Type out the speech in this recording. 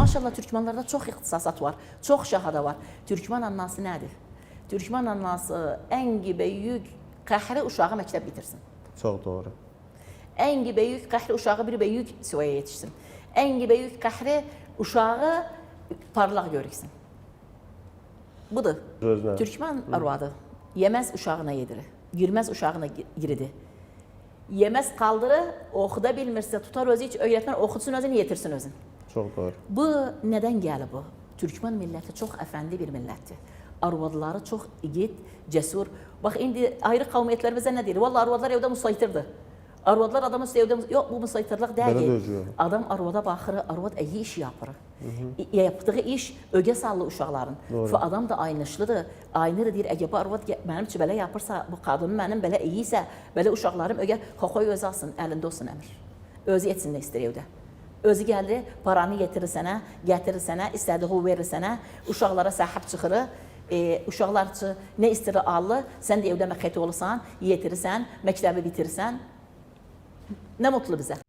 Maşallah Türkmenlarda çox ixtisasat var, çox şahada var. Türkmen annası nədir? Türkmen annası ən böyük qəhrə uşağı məktəb bitirsin. Çox doğru. Ən böyük qəhrə uşağı bir böyük suvaya yetişsin. Ən böyük qəhrə uşağı parlaq görüksün. Budur. Özlə. Türkmen arvadı yeməz uşağına yedirir, girməz uşağına giridir. Yeməz kaldırı, oxuda bilmirsə tutar özü hiç öyrətmən, oxutsun özünü, yetirsin özün. Çox doğru. Bu nədən gəlir bu? Türkmen milləti çox əfəndi bir millətdir. Arvadları çox igid, cəsur. Bax, indi ayrı qavmiyyətlərimizə nə deyir? Vallahi arvadlar evdə müsaytirdir. Arvadlar adamı evdə, yox bu müsaytirlik deyil. Adam arvada baxır, arvad iyi iş yapır. Yaptığı iş ögə sallı uşaqların. Adam da aynışlıdır. Aynıdır deyir, əgər bu arvad mənim üçün belə yapırsa, bu qadın mənim belə iyisə, belə uşaqlarım ögə xoxoy özü alsın, əlində olsun əmir. Özü yetsin nə istəyir evdə. Özü gəlir, paranı getirir sənə, istədiği verir sənə, uşaqlara sahib çıxır. Uşaqlar üçün nə istəyir alır, sən də evdə məxəti olursan, yetirirsən, məktəbi bitirirsən. Nə mutlu bizə.